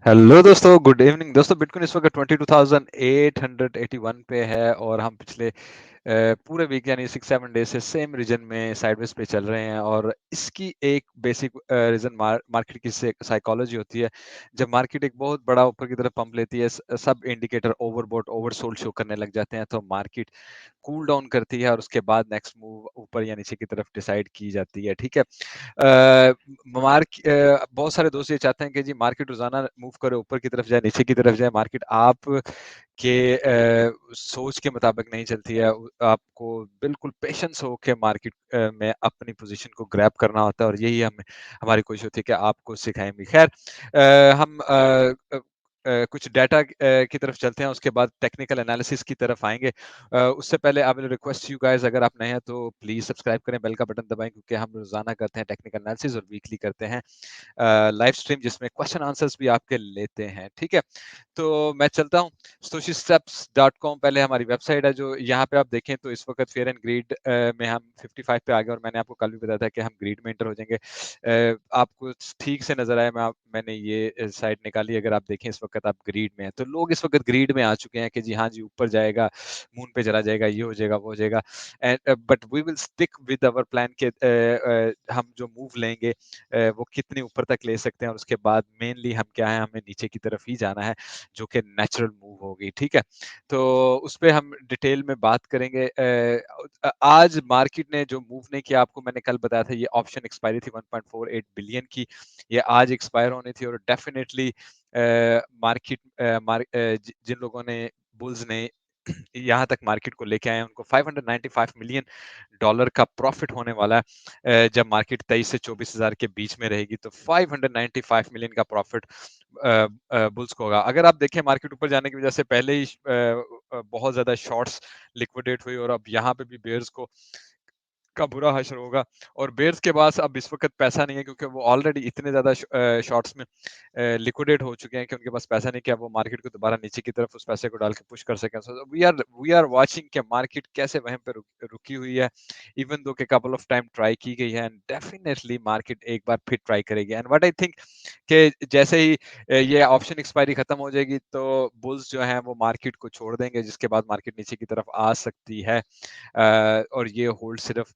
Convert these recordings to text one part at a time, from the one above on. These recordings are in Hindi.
हेलो दोस्तों, गुड इवनिंग दोस्तों। बिटकॉइन इस वक्त 22,881 पे है और हम पिछले पूरे वीक यानी 6-7 डेज से सेम रीजन में साइडवेज पे चल रहे हैं। और इसकी एक बेसिक रीजन मार्केट की साइकोलॉजी होती है। जब मार्केट एक बहुत बड़ा ऊपर की तरफ पंप लेती है, सब इंडिकेटर ओवरबॉट ओवरसोल्ड शो करने लग जाते हैं, तो मार्केट कूल डाउन करती है और उसके बाद नेक्स्ट मूव ऊपर या नीचे की तरफ डिसाइड की जाती है। ठीक है। बहुत सारे दोस्त ये चाहते हैं कि जी मार्केट रोजाना मूव करे, ऊपर की तरफ जाए, नीचे की तरफ जाए। मार्केट आप के सोच के मुताबिक नहीं चलती है। आपको बिल्कुल पेशेंस हो के मार्केट में अपनी पोजीशन को ग्रैब करना होता है, और यही हमें हमारी कोशिश होती है कि आपको सिखाएं भी। खैर, हम कुछ डाटा की तरफ चलते हैं, उसके बाद टेक्निकल एनालिसिस की तरफ आएंगे। उससे पहले I will request you guys, अगर आप नए हैं तो प्लीज सब्सक्राइब करें, बेल का बटन दबाएं, क्योंकि हम रोजाना करते हैं टेक्निकल एनालिसिस और वीकली करते हैं लाइव स्ट्रीम, जिसमें क्वेश्चन आंसर्स भी आपके लेते हैं। ठीक है, तो मैं चलता हूँ। stoichsteps.com पहले हमारी वेबसाइट है। जो यहाँ पे आप देखें तो इस वक्त फेयर एंड ग्रीड में हम 55 पे आ गए, और मैंने आपको कल भी बताया था कि हम ग्रीड में इंटर हो जाएंगे। आपको ठीक से नजर आए, मैंने ये साइड निकाली। अगर आप देखें इस वक्त आप ग्रीड में हैं, तो लोग इस वक्त ग्रीड में आ चुके हैं कि जी हाँ जी, ऊपर जाएगा, मून पे चला जाएगा, ये हो जाएगा, वो हो जाएगा। And but we will stick with our plan के हम जो मूव लेंगे वो कितने ऊपर तक ले सकते हैं, और उसके बाद मेनली हम क्या है, हमें नीचे की तरफ ही जाना है, जो कि नेचुरल मूव होगी। ठीक है, तो उस पर हम डिटेल में बात करेंगे। आज मार्केट ने जो मूव नहीं किया, आपको मैंने कल बताया था, ये ऑप्शन एक्सपायरी थी 1.48 बिलियन की, ये आज एक्सपायर होनी थी। और डेफिनेटली मार्केट जिन लोगों ने, बुल्स ने यहाँ तक मार्केट को लेके आए, उनको 595 मिलियन डॉलर का प्रॉफिट होने वाला है। जब मार्केट 23 से 24,000 के बीच में रहेगी, तो 595 मिलियन का प्रॉफिट बुल्स को होगा। अगर आप देखें, मार्केट ऊपर जाने की वजह से पहले ही बहुत ज्यादा शॉर्ट्स लिक्विडेट हुई, और अब यहाँ पे भी बेयर्स को का बुरा हश्र होगा। और बेयर्स के पास अब इस वक्त पैसा नहीं है, क्योंकि वो ऑलरेडी इतने ज्यादा शॉर्ट्स में लिक्विडेट हो चुके हैं कि उनके पास पैसा नहीं, कि अब वो मार्केट को दोबारा नीचे की तरफ उस पैसे को डाल के पुश कर सकें। सो वी आर वाचिंग कि मार्केट कैसे वहीं पे रुकी हुई है, इवन दो के कपल ऑफ टाइम ट्राई की गई है, एंड डेफिनेटली मार्केट एक बार फिर ट्राई करेगी। एंड व्हाट आई थिंक कि जैसे ही ये ऑप्शन एक्सपायरी खत्म हो जाएगी, तो बुल्स जो हैं वो मार्केट को छोड़ देंगे, जिसके बाद मार्केट नीचे की तरफ आ सकती है। और ये होल्ड सिर्फ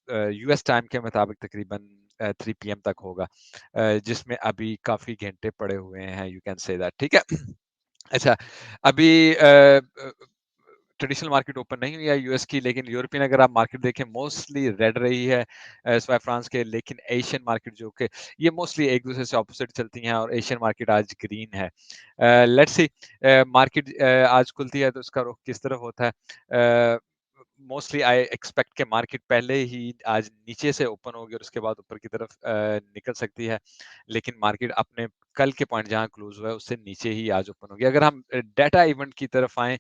यूएस टाइम के मुताबिक तकरीबन 3 पीएम तक होगा, जिसमें अभी काफी घंटे पड़े हुए हैं, यू कैन से दैट। ठीक है। अच्छा, अभी ट्रेडिशनल मार्केट ओपन नहीं हुई है यूएस की, लेकिन यूरोपियन अगर आप मार्केट देखें, मोस्टली रेड रही है स्वाय फ्रांस के। लेकिन एशियन मार्केट जो कि ये मोस्टली एक दूसरे से ऑपोजिट चलती हैं, और एशियन मार्केट आज ग्रीन है। लेट्स सी मार्केट आज खुलती है तो उसका रुख किस तरफ होता है। मोस्टली आई एक्सपेक्ट के मार्केट पहले ही आज नीचे से ओपन होगी, और उसके बाद ऊपर की तरफ निकल सकती है। लेकिन मार्केट अपने कल के पॉइंट जहां क्लोज हुआ है, उससे नीचे ही आज ओपन होगी। अगर हम डाटा इवेंट की तरफ आए,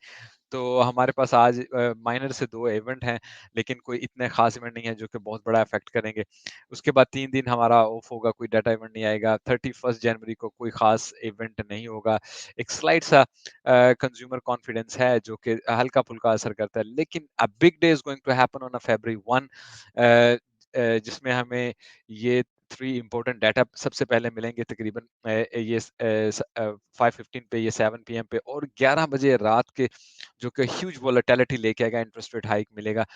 तो हमारे पास आज माइनर से 2 इवेंट हैं, लेकिन कोई इतने खास इवेंट नहीं है जो कि बहुत बड़ा इफेक्ट करेंगे। उसके बाद 3 दिन हमारा ऑफ होगा, कोई डाटा इवेंट नहीं आएगा। 31 जनवरी को कोई खास इवेंट नहीं होगा। एक स्लाइड सा कंज्यूमर कॉन्फिडेंस है, जो कि हल्का-फुल्का असर करता है। लेकिन a big day is going to happen on February 1, जिसमें हमें ये 3 इम्पोर्टेंट डाटा सबसे पहले मिलेंगे, तकरीबन 5:15 पे, ये 7 पीएम पे, और 11 बजे रात के, जो कि ह्यूज वोलेटिलिटी लेके आएगा। इंटरेस्ट रेट हाइक मिलेगा,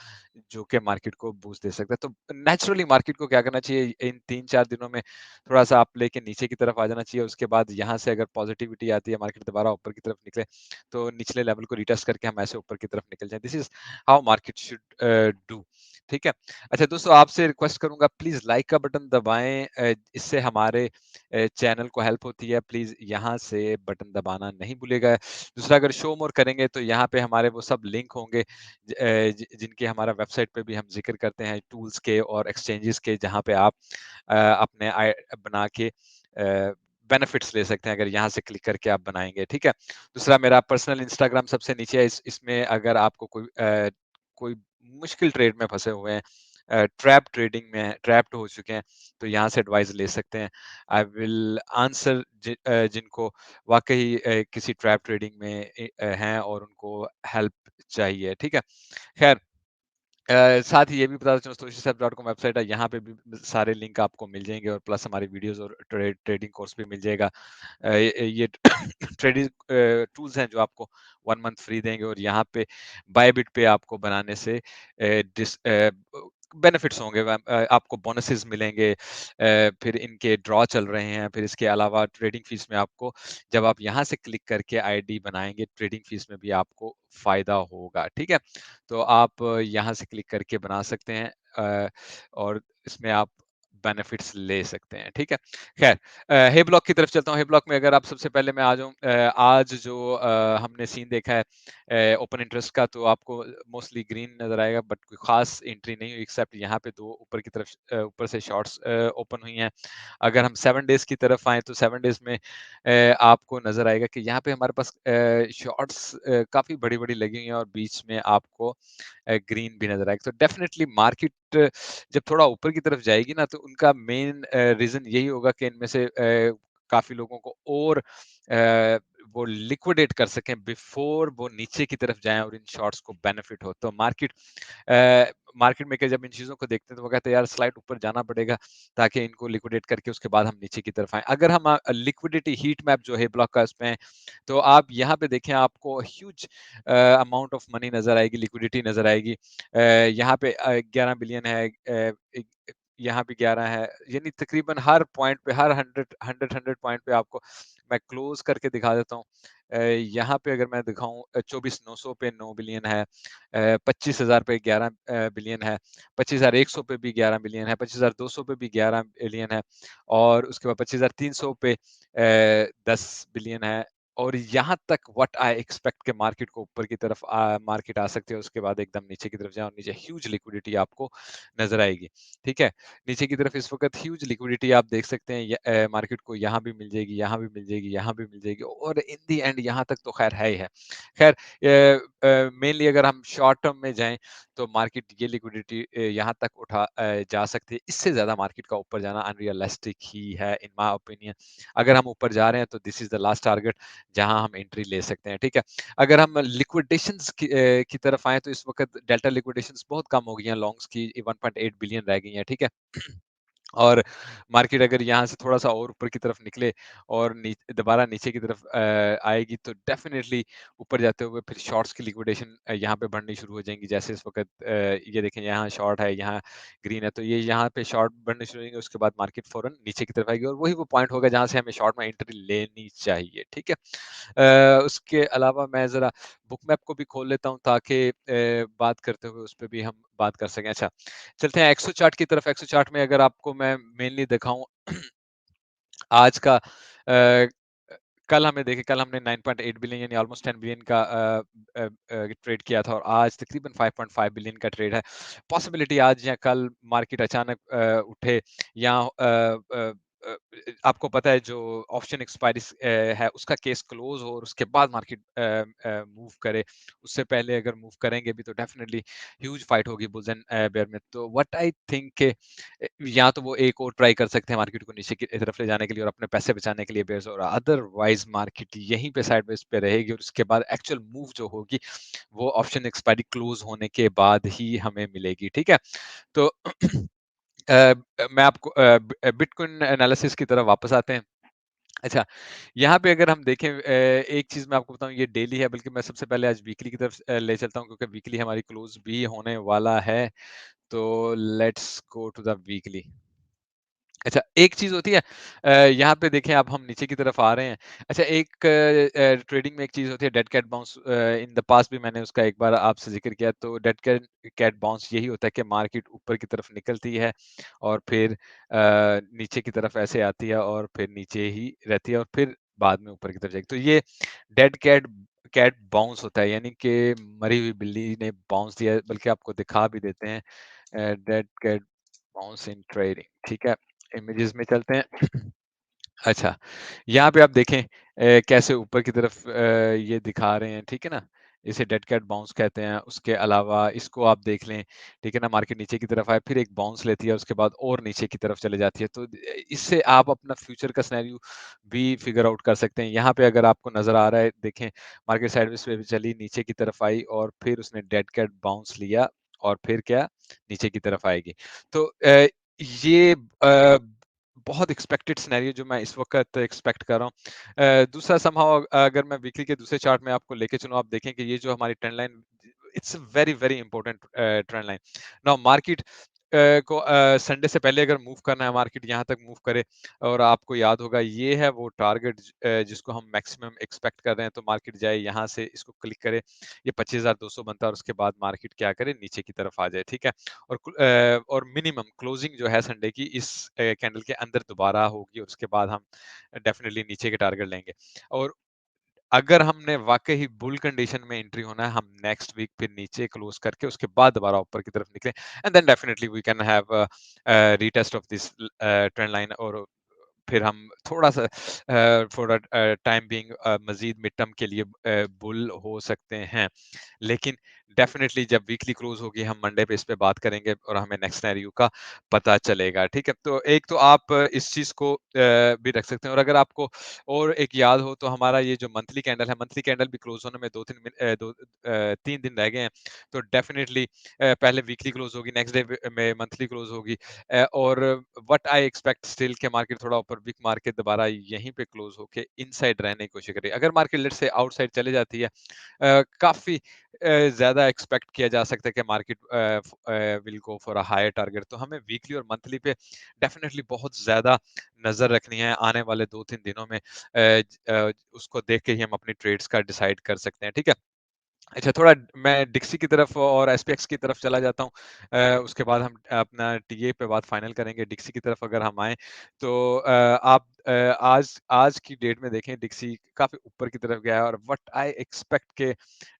जो कि मार्केट को बूस्ट दे सकता है। तो नेचुरली मार्केट को क्या करना चाहिए, इन 3-4 दिनों में थोड़ा सा आप लेके नीचे की तरफ आ जाना चाहिए। उसके बाद यहाँ से अगर पॉजिटिविटी आती है, मार्केट दोबारा ऊपर की तरफ निकले, तो निचले लेवल को रिटेस्ट करके हम ऐसे ऊपर की तरफ निकल जाए। This is how market should do. ठीक है। अच्छा दोस्तों, आपसे रिक्वेस्ट करूंगा, प्लीज लाइक का बटन दबाएं, इससे हमारे चैनल को हेल्प होती है। प्लीज यहाँ से बटन दबाना नहीं भूलिएगा। दूसरा, अगर शो मोर करेंगे तो यहाँ पे हमारे वो सब लिंक होंगे जिनके हमारा वेबसाइट पे भी हम जिक्र करते हैं, टूल्स के और एक्सचेंजेस के, जहाँ पे आप अपने बना के बेनिफिट्स ले सकते हैं, अगर यहाँ से क्लिक करके आप बनाएंगे। ठीक है। दूसरा, मेरा पर्सनल इंस्टाग्राम सबसे नीचे है। इसमें अगर आपको कोई मुश्किल ट्रेड में फंसे हुए हैं, ट्रैप ट्रेडिंग में ट्रैप्ड हो चुके हैं, तो यहाँ से एडवाइस ले सकते हैं। आई विल आंसर जिनको वाकई किसी ट्रैप ट्रेडिंग में हैं और उनको हेल्प चाहिए। ठीक है। खैर, साथ ही ये भी बता दें socialsap.com वेबसाइट है, यहाँ पे भी सारे लिंक आपको मिल जाएँगे और प्लस हमारी वीडियोज़ और ट्रेडिंग कोर्स भी मिल जाएगा। ये ट्रेडिंग टूल्स हैं जो आपको 1 मंथ फ्री देंगे और यहाँ पे बायबिट पे आपको बनाने से बेनिफिट्स होंगे आपको बोनसेस मिलेंगे फिर इनके ड्रॉ चल रहे हैं, फिर इसके अलावा ट्रेडिंग फीस में आपको जब आप यहाँ से क्लिक करके आईडी बनाएँगे, ट्रेडिंग फीस में भी आपको फ़ायदा होगा, ठीक है? तो आप यहाँ से क्लिक करके बना सकते हैं और इसमें आप बेनिफिट्स ले सकते हैं, ठीक है? ख़ैर हे ब्लॉक की तरफ चलता हूँ। हे ब्लॉक में अगर आप सबसे पहले मैं आ जाऊँ आज जो हमने सीन देखा है ओपन इंटरेस्ट का तो आपको मोस्टली ग्रीन नज़र आएगा बट कोई ख़ास एंट्री नहीं हुई एक्सेप्ट यहाँ पे 2 ऊपर की तरफ ऊपर से शॉर्ट्स ओपन हुई हैं। अगर हम 7 डेज़ की तरफ आएँ तो 7 डेज़ में आपको नज़र आएगा कि यहाँ पे हमारे पास शॉर्ट्स काफ़ी बड़ी-बड़ी लगी हुई हैं और बीच में आपको ग्रीन भी नज़र आएगा। तो डेफ़िनेटली मार्केट जब थोड़ा ऊपर की तरफ जाएगी ना तो उनका मेन रीज़न यही होगा कि इनमें से काफ़ी लोगों को और वो लिक्विडेट कर सकें बिफ़ोर वो नीचे की तरफ जाएँ और इन शॉर्ट्स को बेनिफिट हो। तो मार्केट मेकर जब इन चीज़ों को देखते हैं तो वो कहते हैं यार स्लाइड ऊपर जाना पड़ेगा ताकि इनको लिक्विडेट करके उसके बाद हम नीचे की तरफ आएँ। अगर हम लिक्विडिटी हीट मैप जो है ब्लॉक का इसमें है, तो आप यहाँ पे देखें आपको ह्यूज अमाउंट ऑफ मनी नज़र आएगी, लिक्विडिटी नज़र आएगी। यहाँ पे 11 बिलियन है एक यहाँ पे 11 है, यानी तकरीबन हर पॉइंट पे हर 100 पॉइंट पे आपको मैं क्लोज़ करके दिखा देता हूँ। यहाँ पे अगर मैं दिखाऊँ 24,900 पे 9 बिलियन है 25,000 पे 11 बिलियन है, 25,100 पे भी 11 बिलियन है, 25,200 पे भी 11 बिलियन है और उसके बाद 25,300 पे 10 बिलियन है और यहाँ तक व्हाट आई एक्सपेक्ट के मार्केट को ऊपर की तरफ मार्केट आ सकती है, उसके बाद एकदम नीचे की तरफ जाए और नीचे ह्यूज लिक्विडिटी आपको नज़र आएगी, ठीक है? नीचे की तरफ इस वक़्त ह्यूज लिक्विडिटी आप देख सकते हैं मार्केट को यहाँ भी मिल जाएगी, यहाँ भी मिल जाएगी, यहाँ भी मिल जाएगी और इन द एंड यहाँ तक तो ख़ैर है ही है। ख़ैर मेनली अगर हम शॉर्ट टर्म में जाएँ, तो मार्केट ये लिक्विडिटी यहाँ तक जा सकती है। इससे ज़्यादा मार्केट का ऊपर जाना अनरियलिस्टिक ही है इन माय ओपिनियन। अगर हम ऊपर जा रहे हैं, तो this is the last target जहाँ हम एंट्री ले सकते हैं, ठीक है? अगर हम लिक्विडेशंस की तरफ आएँ, तो इस वक़्त डेल्टा लिक्विडेशंस बहुत कम हो गई हैं, लॉन्ग्स की 1.8 बिलियन रह गई हैं, ठीक है? और मार्केट अगर यहाँ से थोड़ा-सा और ऊपर की तरफ निकले और दोबारा नीचे की तरफ आएगी तो डेफ़िनेटली ऊपर जाते हुए फिर शॉर्ट्स की लिक्विडेशन यहाँ पे बढ़नी शुरू हो जाएँगी। जैसे इस वक़्त ये देखें यहाँ शॉर्ट है, यहाँ ग्रीन है, तो ये यहाँ पे शॉर्ट बढ़ने शुरू हो जाएंगे, उसके बाद मार्केट फ़ौरन नीचे की तरफ आएगी और वही वो पॉइंट होगा जहाँ से हमें शॉर्ट में एंट्री लेनी चाहिए, ठीक है? उसके अलावा मैं ज़रा बुक मैप को भी खोल लेता हूँ ताकि बात करते हुए उस पे भी हम बात कर सकें। अच्छा, चलते हैं एक्सो चार्ट की तरफ। एक्सो चार्ट में अगर आपको मैं मेनली दिखाऊँ आज का कल हमने 9.8 बिलियन यानी ऑलमोस्ट 10 बिलियन का ट्रेड किया था और आज तकरीबन 5.5 बिलियन का ट्रेड है। पॉसिबिलिटी आज या कल मार्केट अचानक उठे या अ, आपको पता है जो ऑप्शन एक्सपायरी है उसका केस क्लोज़ हो और उसके बाद मार्केट मूव करे। उससे पहले अगर मूव करेंगे भी तो डेफिनिटली ह्यूज फाइट होगी बुल्स एंड बेयर में। तो व्हाट आई थिंक या तो वो एक और ट्राई कर सकते हैं मार्केट को नीचे की तरफ ले जाने के लिए और अपने पैसे बचाने के लिए बेयर्स और अदरवाइज मार्केट यहीं पे साइडवेज पे रहेगी और उसके बाद एक्चुअल मूव जो होगी वो ऑप्शन एक्सपायरी क्लोज होने के बाद ही हमें मिलेगी, ठीक है? तो मैं आपको बिटकॉइन एनालिसिस की तरफ वापस आते हैं। अच्छा, यहाँ पे अगर हम देखें एक चीज़ मैं आपको बताऊँ ये डेली है बल्कि मैं सबसे पहले आज वीकली की तरफ ले चलता हूँ क्योंकि वीकली हमारी क्लोज़ भी होने वाला है। तो let's go to the weekly. अच्छा, एक चीज़ होती है यहाँ पे देखें अब हम नीचे की तरफ आ रहे हैं। अच्छा एक ट्रेडिंग में एक चीज़ होती है dead cat bounce in the past भी मैंने उसका एक बार आपसे ज़िक्र किया तो डेड कैट कैट बाउंस यही होता है कि मार्केट ऊपर की तरफ निकलती है और फिर नीचे की तरफ ऐसे आती है और फिर नीचे ही रहती है और फिर बाद में ऊपर की तरफ जाएगी। तो ये डेड कैट कैट बाउंस होता है यानी कि मरी हुई बिल्ली ने बाउंस दिया है बल्कि आपको दिखा भी देते हैं dead cat bounce in trading ठीक है। इमेजेस में चलते हैं। अच्छा, यहाँ पे आप देखें कैसे ऊपर की तरफ ये दिखा रहे हैं, ठीक है ना? इसे डेड कैट बाउंस कहते हैं। उसके अलावा इसको आप देख लें, ठीक है ना? मार्केट नीचे की तरफ आए, फिर एक बाउंस लेती है, उसके बाद और नीचे की तरफ चले जाती है। तो इससे आप अपना फ्यूचर का सिनेरियो भी फिगर आउट कर सकते हैं। यहाँ पे अगर आपको नज़र आ रहा है, देखें मार्केट साइडवेज़ पे भी चली, नीचे की तरफ आई और फिर उसने डेड कैट बाउंस लिया और फिर क्या नीचे की तरफ आएगी। तो ये बहुत एक्सपेक्टेड सिनेरियो जो मैं इस वक़्त एक्सपेक्ट कर रहा हूँ। दूसरा समहाउ अगर मैं वीकली के दूसरे चार्ट में आपको लेके चलूँ, आप देखें कि ये जो हमारी trend line, it's very, very important trend line. Now market को संडे से पहले अगर मूव करना है, मार्केट यहाँ तक मूव करे और आपको याद होगा ये है वो टारगेट जिसको हम मैक्सिमम एक्सपेक्ट कर रहे हैं, तो मार्केट जाए यहाँ से इसको क्लिक करे, ये 25,200 बनता है और उसके बाद मार्केट क्या करे, नीचे की तरफ आ जाए, ठीक है? और मिनिमम क्लोजिंग जो है संडे की इस कैंडल के अंदर दोबारा होगी और उसके बाद हम डेफिनिटली नीचे के टारगेट लेंगे। और अगर हमने वाक़ई बुल कंडीशन में एंट्री होना है, हम नेक्स्ट वीक फिर नीचे क्लोज़ करके उसके बाद दोबारा ऊपर की तरफ निकलें, and then definitely we can have retest of this trend line, और फिर हम थोड़ा-सा फॉर टाइम बीइंग मज़ीद मिड टर्म के लिए बुल हो सकते हैं। लेकिन डेफ़िनेटली जब वीकली क्लोज़ होगी, हम मंडे पे इस पे बात करेंगे और हमें नेक्स्ट सिनेरियो का पता चलेगा, ठीक है? तो एक तो आप इस चीज़ को भी रख सकते हैं, और अगर आपको और एक याद हो तो हमारा ये जो मंथली कैंडल है, मंथली कैंडल भी क्लोज़ होने में 3 दिन रह गए हैं। तो डेफ़िनेटली पहले वीकली क्लोज़ होगी, नेक्स्ट डे में मंथली क्लोज़ होगी। और व्हाट आई एक्सपेक्ट स्टिल के मार्केट थोड़ा ऊपर वीक मार के दोबारा यहीं पे क्लोज़ होके इनसाइड रहने की कोशिश करेगी। अगर मार्केट लेट्स से आउटसाइड चले जाती है, काफ़ी ज़्यादा एक्सपेक्ट किया जा सकता है कि market will go for a higher target. तो हमें वीकली और मंथली पे डेफ़िनेटली बहुत ज़्यादा नज़र रखनी है आने वाले 2-3 दिनों में। उसको देख के ही हम अपनी ट्रेड्स का डिसाइड कर सकते हैं, ठीक है? अच्छा, थोड़ा मैं डिक्सी की तरफ और एसपीएक्स की तरफ चला जाता हूँ। उसके बाद हम अपना टीए पे बात फाइनल करेंगे। डिक्सी की तरफ अगर हम आएँ तो आप आज आज की डेट में देखें, डिक्सी काफ़ी ऊपर की तरफ गया है और व्हाट आई एक्सपेक्ट के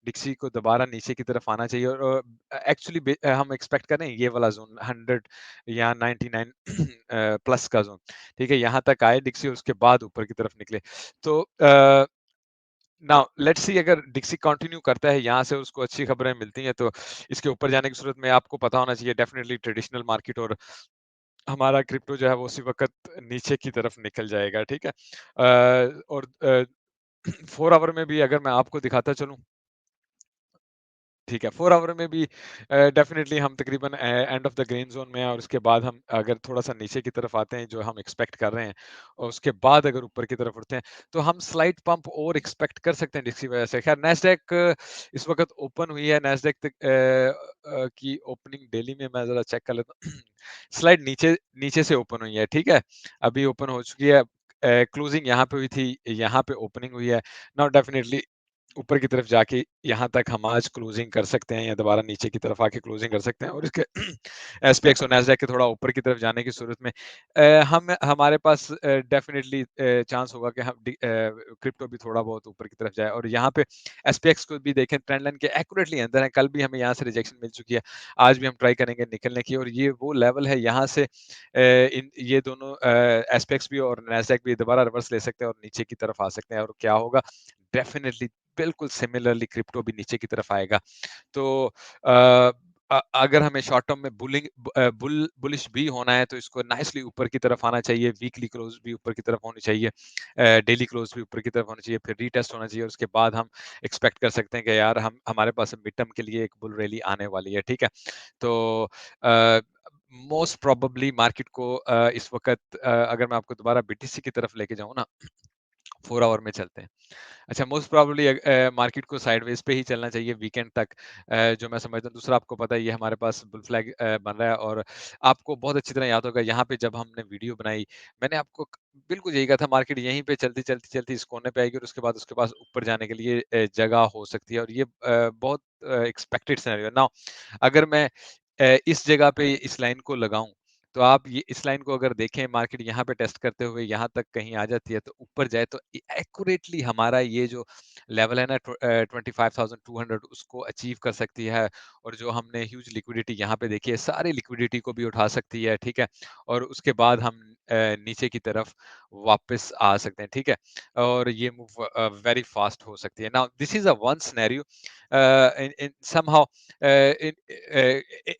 डिक्सी को दोबारा नीचे की तरफ आना चाहिए, और एक्चुअली हम एक्सपेक्ट कर रहे हैं ये वाला ज़ोन 100 या 99 प्लस का ज़ोन, ठीक है? यहाँ तक आए डिक्सी, उसके बाद ऊपर की तरफ निकले। तो नाउ लेट्स सी, अगर डिक्सी कंटिन्यू करता है यहाँ से, उसको अच्छी खबरें मिलती हैं, तो इसके ऊपर जाने की सूरत में आपको पता होना चाहिए डेफिनिटली ट्रेडिशनल मार्केट और हमारा क्रिप्टो जो है वो उसी वक़्त नीचे की तरफ निकल जाएगा, ठीक है? और 4 आवर में भी अगर मैं आपको दिखाता चलूँ, ठीक है, 4 आवर में भी डेफ़िनिटली हम तकरीबन end of the green zone में हैं, और उसके बाद हम अगर थोड़ा-सा नीचे की तरफ आते हैं, जो हम एक्सपेक्ट कर रहे हैं, और उसके बाद अगर ऊपर की तरफ उठते हैं, तो हम स्लाइट पंप और एक्सपेक्ट कर सकते हैं जिसकी वजह से। ख़ैर नैस्डैक इस वक़्त ओपन हुई है, नैस्डैक तक की ओपनिंग डेली में मैं ज़रा चेक कर लेता हूँ। स्लाइड नीचे नीचे से ओपन हुई है, ठीक है? अभी ओपन हो चुकी है। क्लोजिंग यहाँ पे हुई थी, यहाँ पे ओपनिंग हुई है। नाउ डेफ़िनिटली ऊपर की तरफ जाके यहाँ तक हम आज क्लोजिंग कर सकते हैं, या दोबारा नीचे की तरफ आके क्लोजिंग कर सकते हैं, और इसके एसपीएक्स और नैस्डैक के थोड़ा ऊपर की तरफ जाने की सूरत में हम हमारे पास डेफिनिटली चांस होगा कि हम क्रिप्टो भी थोड़ा बहुत ऊपर की तरफ जाए, और यहाँ पे एसपीएक्स को भी देखें, ट्रेंड लाइन के एक्यूरेटली अंदर है। कल भी हमें यहाँ से रिजेक्शन मिल चुकी है, आज भी हम ट्राई करेंगे निकलने की, और ये वो लेवल है यहाँ से इन ये दोनों एसपीएक्स भी और नैस्डैक भी दोबारा रिवर्स ले सकते हैं और नीचे की तरफ आ सकते हैं, और क्या होगा, डेफिनिटली बिल्कुल सिमिलरली क्रिप्टो भी नीचे की तरफ आएगा। तो अ अगर हमें शॉर्ट टर्म में बुलिश भी होना है, तो इसको नाइसली ऊपर की तरफ आना चाहिए, वीकली क्लोज़ भी ऊपर की तरफ होनी चाहिए, डेली क्लोज़ भी ऊपर की तरफ होनी चाहिए, फिर रीटेस्ट होना चाहिए, और उसके बाद हम एक्सपेक्ट कर सकते हैं कि यार हम हमारे पास मिड टर्म के लिए एक बुल रैली आने वाली है, ठीक है? तो अ, मोस्ट प्रोबेबली मार्केट को इस वक़्त अगर मैं आपको दोबारा बीटीसी की तरफ लेके जाऊँ ना, 4 आवर में चलते हैं। अच्छा, मोस्ट प्रोबेबली मार्केट को साइडवेज़ पे ही चलना चाहिए वीकेंड तक, जो मैं समझता हूँ। दूसरा, आपको पता है ये हमारे पास बुल फ्लैग बन रहा है, और आपको बहुत अच्छी तरह याद होगा यहाँ पे जब हमने वीडियो बनाई, मैंने आपको बिल्कुल यही कहा था, मार्केट यहीं पे चलती इस कोने पे आएगी, और उसके बाद उसके पास ऊपर जाने के लिए जगह हो सकती है, और ये बहुत एक्सपेक्टेड सिनेरियो है। नाउ अगर मैं इस जगह पे इस लाइन को लगाऊँ, तो आप ये इस लाइन को अगर देखें, मार्केट यहाँ पे टेस्ट करते हुए यहाँ तक कहीं आ जाती है, तो ऊपर जाए, तो एक्यूरेटली हमारा ये जो लेवल है ना, 25,200, उसको अचीव कर सकती है, और जो हमने ह्यूज लिक्विडिटी यहाँ पे देखी है, सारी लिक्विडिटी को भी उठा सकती है, ठीक है? और उसके बाद हम नीचे की तरफ वापस आ सकते हैं, ठीक है? और ये मूव वेरी फास्ट हो सकती है। Now this is a one scenario in in somehow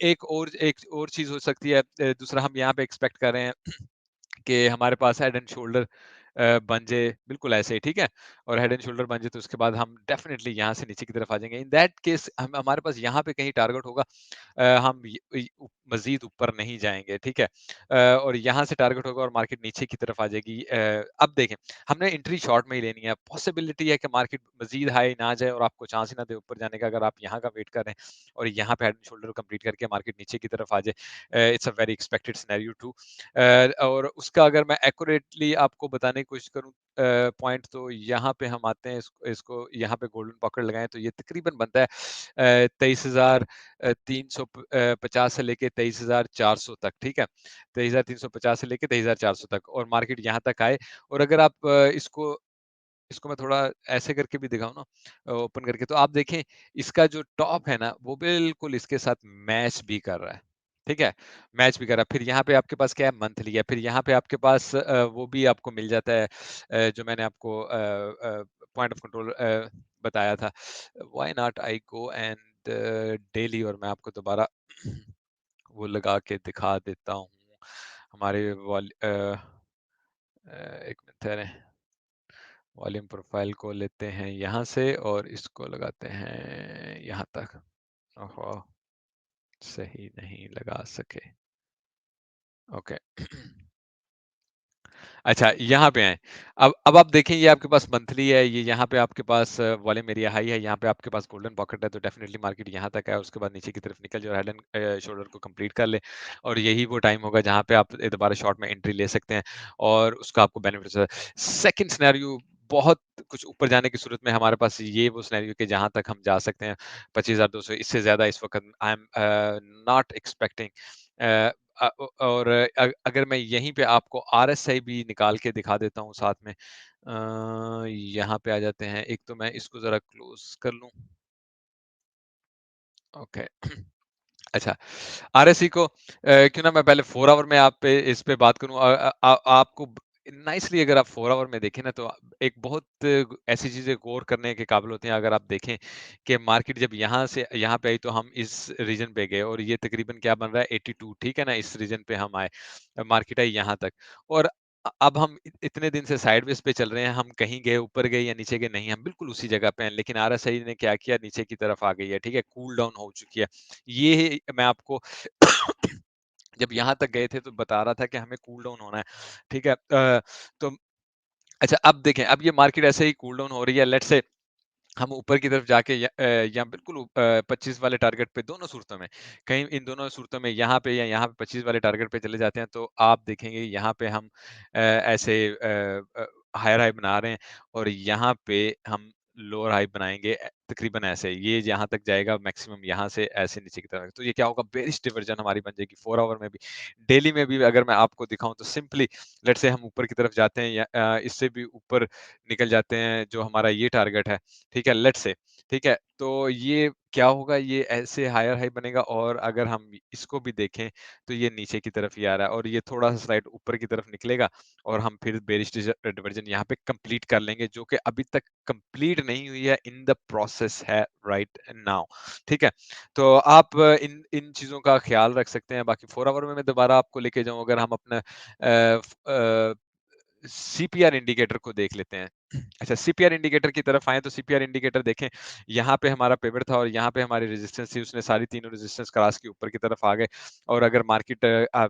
एक और चीज़ हो सकती है। दूसरा, हम यहाँ पे एक्सपेक्ट कर रहे हैं कि हमारे पास हेड एंड शोल्डर बन जाए बिल्कुल ऐसे ही, ठीक है? और हेड एंड शोल्डर बन जाए तो उसके बाद हम डेफ़िनिटली यहाँ से नीचे की तरफ आ जाएँगे। इन दैट केस हम हमारे पास यहाँ पे कहीं टारगेट होगा, हम य इ मज़ीद ऊपर नहीं जाएँगे, ठीक है? और यहाँ से टारगेट होगा और मार्केट नीचे की तरफ आ जाएगी। अब देखें, हमने एंट्री शॉर्ट में ही लेनी है। पॉसिबिलिटी है कि मार्केट मज़ीद हाई ना जाए और आपको चांस ही ना दे ऊपर जाने का, अगर आप यहाँ का वेट कर रहे हैं और यहाँ पे हेड एंड शोल्डर कंप्लीट करके मार्केट नीचे की तरफ आ जाए। It's a very expected scenario too. और उसका अगर मैं एक्यूरेटली आपको बताने की कोशिश करूँ पॉइंट, तो यहाँ पे हम आते हैं, इसको यहाँ पे गोल्डन पकड़ लगाएँ तो ये तकरीबन बनता है 23,000 300 50 से लेके 23,400 तक, ठीक है? 23,350 से लेके 23,400 तक और मार्केट यहाँ तक आए। और अगर आप इसको इसको मैं थोड़ा ऐसे करके भी दिखाऊँ ना, ओपन करके, तो आप देखें इसका जो टॉप है ना, वो बिल्कुल इसके साथ मैच भी कर रहा है, ठीक है? मैच भी कर रहा है। फिर यहाँ पे आपके पास क्या है, मंथली है। फिर यहाँ पे आपके पास वो भी आपको मिल जाता है, जो मैंने आपको पॉइंट ऑफ कंट्रोल बताया था। Why not I go and daily, और मैं आपको दोबारा वो लगा के दिखा देता हूँ। हमारे एक मिनट ठहरें। वॉल्यूम प्रोफाइल को लेते हैं यहाँ से और इसको लगाते हैं यहाँ तक। ओहो! सही नहीं लगा सके। ओके। अच्छा, यहाँ पे आएँ। अब आप देखें, ये आपके पास मंथली है, ये यहाँ पे आपके पास वॉल्यूम एरिया हाई है, यहाँ पे आपके पास गोल्डन पॉकेट है, तो डेफ़िनिटली मार्केट यहाँ तक है, उसके बाद नीचे की तरफ निकल जाए और हेड एंड शोल्डर को कंप्लीट कर ले। और यही वो टाइम होगा जहाँ पे आप दोबारा शॉर्ट में एंट्री ले सकते हैं और उसका आपको बेनिफिट है। सेकंड सिनेरियो, बहुत कुछ ऊपर जाने की सूरत में हमारे पास ये वो सिनेरियो कि जहाँ तक हम जा सकते हैं 25,200, इससे ज़्यादा इस वक़्त आई एम नॉट एक्सपेक्टिंग। अ और अगर मैं यहीं पे आपको आरएसआई भी निकाल के दिखा देता हूँ साथ में। यहाँ पे आ जाते हैं। एक तो मैं इसको ज़रा क्लोज़ कर लूँ। ओके। अच्छा, आरएसई को क्यों ना मैं पहले 4 आवर में आप पे इस पे बात करूँ। आपको नाइसली अगर आप 4 आवर में देखें ना, तो एक बहुत ऐसी चीज़ें गौर करने के काबिल होती हैं। अगर आप देखें कि मार्केट जब यहाँ से यहाँ पे आई तो हम इस रीजन पे गए और ये तकरीबन क्या बन रहा है 82, ठीक है ना? इस रीजन पे हम आए, मार्केट आई यहाँ तक और अब हम इतने दिन से साइडवेज़ पे चल रहे हैं, हम कहीं गए, ऊपर गए या नीचे गए, नहीं, हम बिल्कुल उसी जगह पे हैं। लेकिन आरएसआई ने क्या किया, नीचे की तरफ आ गई है, ठीक है? कूल डाउन हो चुकी है। ये मैं आपको जब यहाँ तक गए थे तो बता रहा था कि हमें कूल डाउन होना है, ठीक है? तो अच्छा, अब देखें, अब ये मार्केट ऐसे ही कूल डाउन हो रही है। लेट्स से हम ऊपर की तरफ जाके या बिल्कुल 25 वाले टारगेट पे, दोनों सूरतों में, कहीं इन दोनों सूरतों में यहाँ पे या यहाँ पे 25 वाले टारगेट पे चले जाते हैं, तो आप देखेंगे यहाँ पे हम ऐसे हायर हाई बना रहे हैं और यहाँ पे हम लोअर हाई बनाएँगे, तकरीबन ऐसे। ये यहाँ तक जाएगा मैक्सिमम, यहाँ से ऐसे नीचे की तरफ। तो ये क्या होगा, बेयरिश डिवीजन हमारी बन जाएगी 4 आवर में भी। डेली में भी अगर मैं आपको दिखाऊँ तो सिंपली लेट्स से हम ऊपर की तरफ जाते हैं या इससे भी ऊपर निकल जाते हैं, जो हमारा ये टारगेट है। ठीक है, लेट्स से, ठीक है? तो ये क्या होगा, ये ऐसे हायर हाई बनेगा और अगर हम इसको भी देखें, तो ये नीचे की तरफ ही आ रहा है और ये थोड़ा-सा स्लाइड ऊपर की तरफ निकलेगा और हम फिर बेयरिश डिवीजन यहाँ पे कंप्लीट कर लेंगे, जो कि अभी तक कंप्लीट नहीं हुई है, इन द प्रोसेस है राइट नाउ, ठीक है? तो आप इन इन चीज़ों का ख़्याल रख सकते हैं। बाकी 4 आवर में मैं दोबारा आपको लेके जाऊँ, अगर हम अपना सीपीआर इंडिकेटर को देख लेते हैं। अच्छा, सीपीआर इंडिकेटर की तरफ आएँ तो सीपीआर इंडिकेटर देखें, यहाँ पे हमारा पिवट था और यहाँ पे हमारी रेजिस्टेंस थी, उसने सारी तीनों रेजिस्टेंस क्रॉस की ऊपर की तरफ आ गए और अगर मार्केट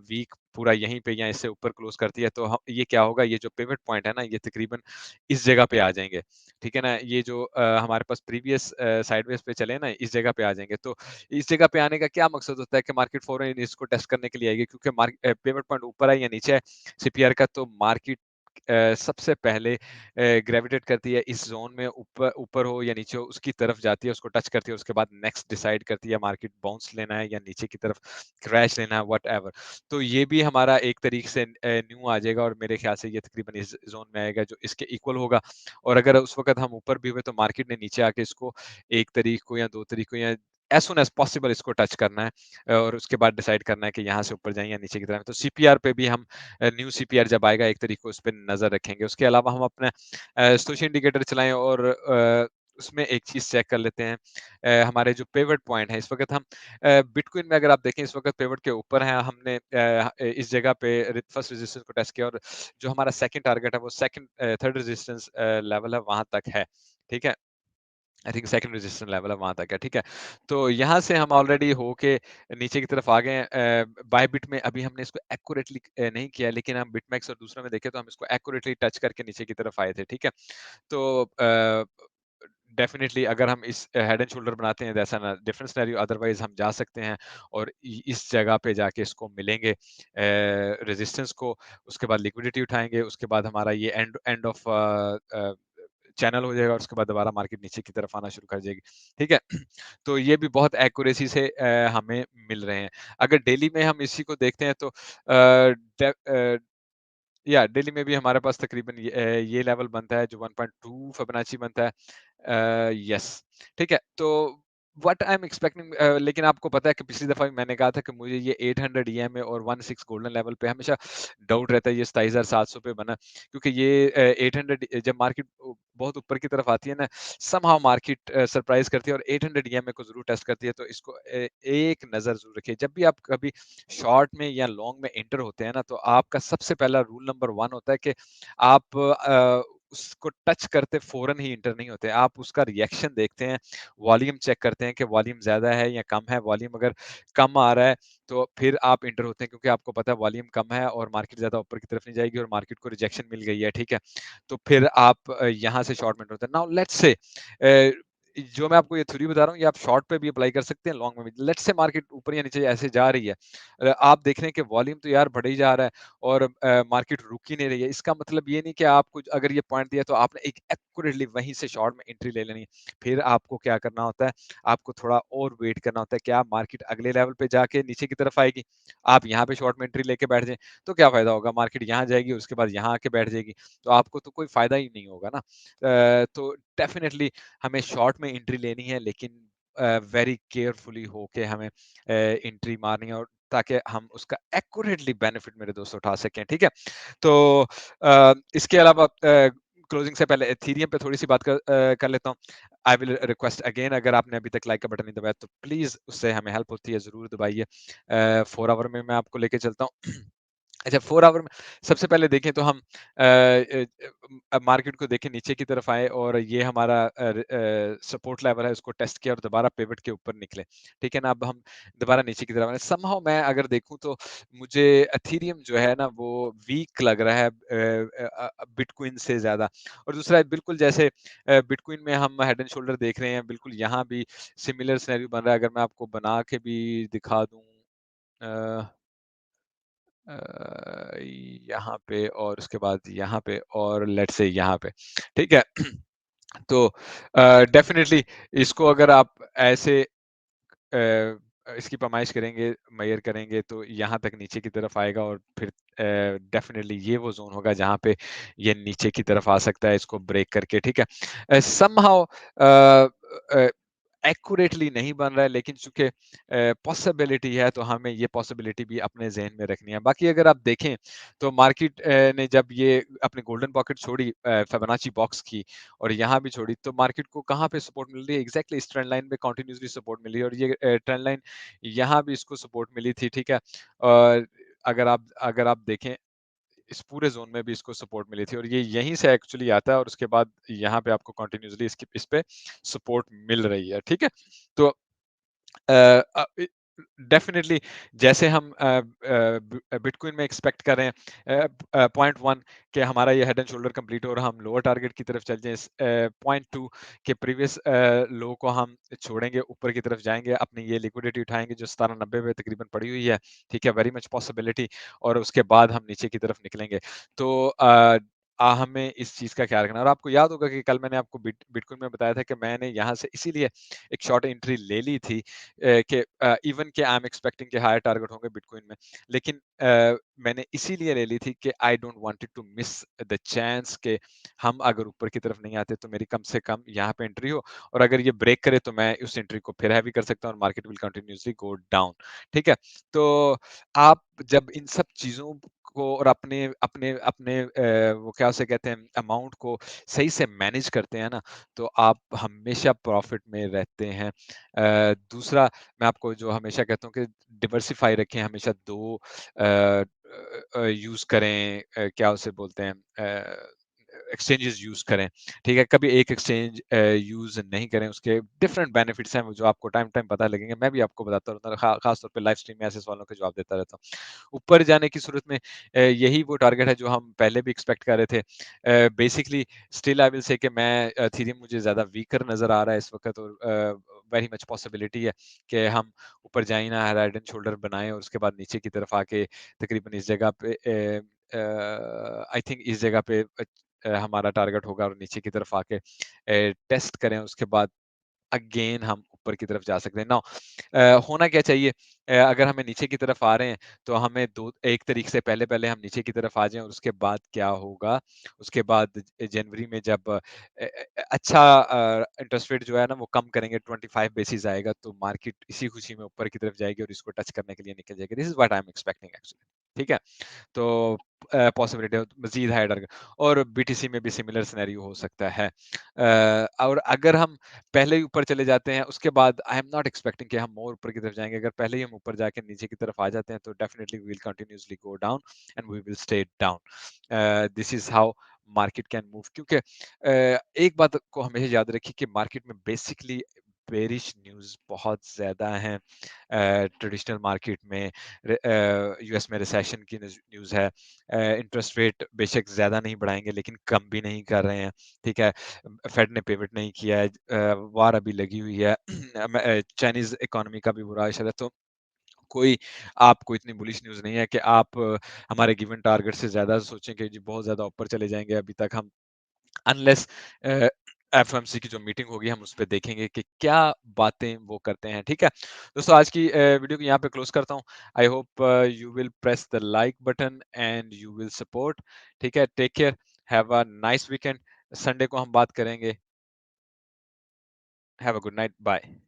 वीक पूरा यहीं पे या इससे ऊपर क्लोज़ करती है, तो ह ये क्या होगा, ये जो पिवट पॉइंट है ना, ये तकरीबन इस जगह पे आ जाएँगे, ठीक है ना? ये जो हमारे पास प्रीवियस साइडवेज़ पे चले ना, इस जगह पे आ जाएँगे। तो इस जगह पे आने का क्या मकसद होता है कि मार्केट फ़ौरन इसको टेस्ट करने के लिए आएगी, क्योंकि पिवट पॉइंट ऊपर है या नीचे है सीपीआर का, तो मार्केट सबसे पहले ग्रेविटेट करती है इस ज़ोन में, ऊपर ऊपर हो या नीचे हो, उसकी तरफ जाती है, उसको टच करती है, उसके बाद नेक्स्ट डिसाइड करती है मार्केट बाउंस लेना है या नीचे की तरफ क्रैश लेना है, व्हाटएवर। तो ये भी हमारा एक तरीके से न्यू आ जाएगा और मेरे ख्याल से ये तकरीबन इस ज़ोन में आएगा जो इसके इक्वल होगा और अगर उस वक़्त हम ऊपर भी हुए तो मार्केट ने नीचे आके इसको 1 तारीख को या 2 तारीख को या एज़ सून एज़ पॉसिबल इसको टच करना है और उसके बाद डिसाइड करना है कि यहाँ से ऊपर जाएँ या नीचे की तरफ। तो सीपीआर पे भी हम न्यू सीपीआर जब आएगा 1 तारीख को उस पे नज़र रखेंगे। उसके अलावा हम अपना स्टोची इंडिकेटर चलाएँ और उसमें एक चीज़ चेक कर लेते हैं। हमारे जो पिवट पॉइंट है इस वक़्त हम बिटकॉइन में अगर आप देखें इस वक़्त पिवट के ऊपर हैं, हमने इस जगह पे फर्स्ट रेजिस्टेंस को टेस्ट किया और जो हमारा सेकंड टारगेट है वो थर्ड रेजिस्टेंस लेवल है वहाँ तक है, ठीक है? I think second resistance level है वहाँ तक है, ठीक है? तो यहाँ से हम ऑलरेडी होके नीचे की तरफ आ गए हैं। बायबिट में अभी हमने इसको एक्यूरेटली नहीं किया है, लेकिन हम बिटमैक्स और दूसरे में देखें तो हम इसको एक्यूरेटली टच करके नीचे की तरफ आए थे, ठीक है? तो डेफिनिटली अगर हम इस हेड एंड शोल्डर बनाते हैं that's an different scenario, otherwise हम जा सकते हैं और इस जगह पे जाके इसको मिलेंगे रेजिस्टेंस को, उसके बाद लिक्विडिटी उठाएंगे, उसके बाद हमारा ये एंड एंड ऑफ चैनल हो जाएगा और उसके बाद दोबारा मार्केट नीचे की तरफ आना शुरू कर जाएगी, ठीक है? तो ये भी बहुत एक्यूरेसी से हमें मिल रहे हैं। अगर डेली में हम इसी को देखते हैं तो या डेली में भी हमारे पास तकरीबन ये लेवल बनता है जो 1.2 फिबोनाची बनता है। यस, ठीक है? तो व्हाट आई एम एक्सपेक्टिंग, लेकिन आपको पता है कि पिछली दफ़ा भी मैंने कहा था कि मुझे ये 800 ईएमए और 16 गोल्डन लेवल पे हमेशा डाउट रहता है, ये 27,700 पे बना, क्योंकि ये 800 जब मार्केट बहुत ऊपर की तरफ आती है ना, समहाउ मार्केट सरप्राइज़ करती है और 800 ईएमए को ज़रूर टेस्ट करती है, तो इसको एक नज़र ज़रूर रखिए। जब भी आप कभी शॉर्ट में या लॉन्ग में एंटर होते हैं ना, तो आपका सबसे पहला रूल नंबर 1 होता है कि आप उसको टच करते फ़ौरन ही एंटर नहीं होते। आप उसका रिएक्शन देखते हैं, वॉल्यूम चेक करते हैं कि वॉल्यूम ज़्यादा है या कम है। वॉल्यूम अगर कम आ रहा है, तो फिर आप एंटर होते हैं, क्योंकि आपको पता है वॉल्यूम कम है और मार्केट ज़्यादा ऊपर की तरफ नहीं जाएगी और मार्केट को रिजेक्शन मिल गई है, ठीक है? तो फिर आप यहाँ से शॉर्ट में एंटर होते हैं। नाउ लेट्स से जो मैं आपको ये थ्योरी बता रहा हूँ, ये आप शॉर्ट पे भी अप्लाई कर सकते हैं, लॉन्ग में भी। लेट्स से मार्केट ऊपर या नीचे ऐसे जा रही है। आप देख रहे हैं कि वॉल्यूम तो यार बढ़ ही जा रहा है और मार्केट रुक ही नहीं रही है। इसका मतलब ये नहीं कि आपको अगर ये पॉइंट दिया तो आपने एक एक्यूरेटली वहीं से शॉर्ट में एंट्री ले लेनी है। फिर आपको क्या करना होता है, आपको थोड़ा और वेट करना होता है। क्या मार्केट अगले लेवल पे जाके नीचे की तरफ आएगी? आप यहाँ पे शॉर्ट में एंट्री लेके बैठ जाएँ, तो क्या फ़ायदा होगा? मार्केट यहाँ जाएगी, उसके बाद यहाँ आके बैठ जाएगी, तो आपको तो कोई फ़ायदा ही नहीं होगा ना। तो डेफ़िनिटली हमें शॉर्ट में एंट्री लेनी है, लेकिन वेरी केयरफुली होके हमें एंट्री मारनी है, और ताकि हम उसका एक्यूरेटली बेनिफिट मेरे दोस्त उठा सकें, ठीक है? तो इसके अलावा क्लोजिंग से पहले एथेरियम पे थोड़ी-सी बात कर लेता हूँ। आई विल रिक्वेस्ट अगेन, अगर आपने अभी तक लाइक का बटन नहीं दबाया तो प्लीज़, उससे हमें हेल्प होती है, ज़रूर दबाइए। 4 आवर में मैं आपको लेके चलता हूँ। अच्छा, 4 आवर में सबसे पहले देखें तो हम मार्केट को देखें, नीचे की तरफ आए और ये हमारा सपोर्ट लेवल है, उसको टेस्ट किया और दोबारा पिवट के ऊपर निकले, ठीक है ना? अब हम दोबारा नीचे की तरफ आए। समहाउ मैं अगर देखूँ तो मुझे एथेरियम जो है ना वो वीक लग रहा है बिटकॉइन से ज़्यादा। और दूसरा है, बिल्कुल जैसे बिटकॉइन में हम हेड एंड शोल्डर देख रहे हैं, बिल्कुल यहाँ भी सिमिलर सिनेरियो बन रहा है। अगर मैं आपको बना के भी दिखा दूँ अ यहाँ पे और उसके बाद यहाँ पे और लेट्स से यहाँ पे, ठीक है? तो डेफ़िनिटली इसको अगर आप ऐसे इसकी पैमाइश करेंगे, मेज़र करेंगे तो यहाँ तक नीचे की तरफ आएगा और फिर डेफ़िनिटली ये वो ज़ोन होगा जहाँ पे ये नीचे की तरफ आ सकता है इसको ब्रेक करके, ठीक है? समहाउ अ, एक्यूरेटली नहीं बन रहा है, लेकिन चूँकि पॉसिबिलिटी है तो हमें ये पॉसिबिलिटी भी अपने ज़हन में रखनी है। बाकी अगर आप देखें तो मार्केट ने जब ये अपनी गोल्डन पॉकेट छोड़ी फिबोनाची बॉक्स की और यहाँ भी छोड़ी, तो मार्केट को कहाँ पे सपोर्ट मिल रही है? एग्ज़ैक्टली इस ट्रेंड लाइन पे कंटीन्यूअसली सपोर्ट मिल रही है और ये ट्रेंड लाइन यहाँ भी इसको सपोर्ट मिली थी, ठीक है? और अगर आप देखें, इस पूरे ज़ोन में भी इसको सपोर्ट मिली थी और ये यहीं से एक्चुअली आता है और उसके बाद यहाँ पे आपको कंटीन्यूअसली इस पे सपोर्ट मिल रही है, ठीक है? तो डेफ़िनिटली जैसे हम बिटकॉइन में एक्सपेक्ट कर रहे हैं पॉइंट 1 कि हमारा ये हेड एंड शोल्डर कंप्लीट हो और हम लोअर टारगेट की तरफ चल जाएँ। पॉइंट 2 के प्रीवियस लो को हम छोड़ेंगे, ऊपर की तरफ जाएँगे, अपनी ये लिक्विडिटी उठाएँगे जो 1790 पे तकरीबन पड़ी हुई है, ठीक है? वेरी मच पॉसिबिलिटी, और उसके बाद हम नीचे की तरफ निकलेंगे। तो हमें इस चीज़ का ख्याल रखना है और आपको याद होगा कि कल मैंने आपको बिटकॉइन में बताया था कि मैंने यहाँ से इसीलिए एक शॉर्ट एंट्री ले ली थी कि इवन कि आई एम एक्सपेक्टिंग कि हायर टारगेट होंगे बिटकॉइन में। लेकिन मैंने इसीलिए ले ली थी कि I don't wanted to miss the chance कि हम अगर ऊपर की तरफ नहीं आते तो मेरी कम से कम यहाँ पे एंट्री हो, और अगर ये ब्रेक करे तो मैं उस एंट्री को फिर हैवी कर सकता हूँ और market will continuously go down, ठीक है? तो आप जब इन सब चीज़ों को और अपने अपने अपने वो क्या उसे कहते हैं अमाउंट को सही से मैनेज करते हैं ना, तो आप हमेशा प्रॉफ़िट में रहते हैं। दूसरा मैं आपको जो हमेशा कहता हूँ कि डिवर्सिफ़ाई रखें, हमेशा 2 यूज़ करें क्या उसे बोलते हैं एक्सचेंजेस यूज़ करें, ठीक है? कभी एक एक्सचेंज यूज़ नहीं करें, उसके डिफरेंट बेनिफिट्स हैं, वो जो आपको टाइम टाइम पता लगेंगे। मैं भी आपको बताता रहता हूँ, ख़ास तौर पे लाइव स्ट्रीम में ऐसे सवालों के जवाब देता रहता हूँ। ऊपर जाने की सूरत में यही वो टारगेट है जो हम पहले भी एक्सपेक्ट कर रहे थे। Basically still I will say कि मैं इथेरियम मुझे ज़्यादा वीकर नज़र आ रहा है इस वक़्त और वेरी मच पॉसिबिलिटी है कि हम ऊपर जाएँ ना, हेड एंड शोल्डर बनाएँ और उसके बाद नीचे की तरफ आके तकरीबन इस जगह पे आई थिंक इस जगह पे हमारा टारगेट होगा और नीचे की तरफ आके टेस्ट करें, उसके बाद अगेन हम ऊपर की तरफ जा सकते हैं। नाउ होना क्या चाहिए अगर हमें नीचे की तरफ आ रहे हैं, तो हमें 2 एक तरीके से पहले-पहले हम नीचे की तरफ आ जाएँ और उसके बाद क्या होगा, उसके बाद जनवरी में जब अच्छा इंटरेस्ट रेट जो है ना वो कम करेंगे 25 बेसिस आएगा, तो मार्केट इसी खुशी में ऊपर की तरफ जाएगी और इसको टच करने के लिए निकल जाएगी। This is what I am expecting actually, ठीक है? तो पॉसिबिलिटी है मज़ीद हाई डार्क और बीटीसी में भी सिमिलर सिनेरियो हो सकता है। और अगर हम पहले ही ऊपर चले जाते हैं, उसके बाद आई एम नॉट एक्सपेक्टिंग कि हम और ऊपर की तरफ जाएँगे। अगर पहले ही हम ऊपर जाके नीचे की तरफ आ जाते हैं, तो definitely we will continuously go down and we will stay down. This is how market can move क्योंकि एक बात को हमेशा याद रखिए कि मार्केट में बेसिकली बेयरिश न्यूज़ बहुत ज़्यादा हैं। ट्रेडिशनल मार्केट में यूएस में रिसेशन की न्यूज़ है। इंटरेस्ट रेट बेशक ज़्यादा नहीं बढ़ाएँगे लेकिन कम भी नहीं कर रहे हैं, ठीक है? फेड ने पिवट नहीं किया है, वार अभी लगी हुई है। चाइनीज़ इकोनॉमी का भी बुरा हाल है, तो कोई आपको इतनी बुलिश न्यूज़ नहीं है कि आप हमारे गिवन टारगेट से ज़्यादा सोचें कि जी बहुत ज़्यादा ऊपर चले जाएँगे। अभी तक हम अनलेस एफओएमसी की जो मीटिंग होगी हम उसपे देखेंगे कि क्या बातें वो करते हैं, ठीक है? दोस्तों आज की वीडियो को यहाँ पे क्लोज़ करता हूँ। I hope you will press the like button and you will support, ठीक है? Take care, have a nice weekend. Sunday को हम बात करेंगे। Have a good night, bye.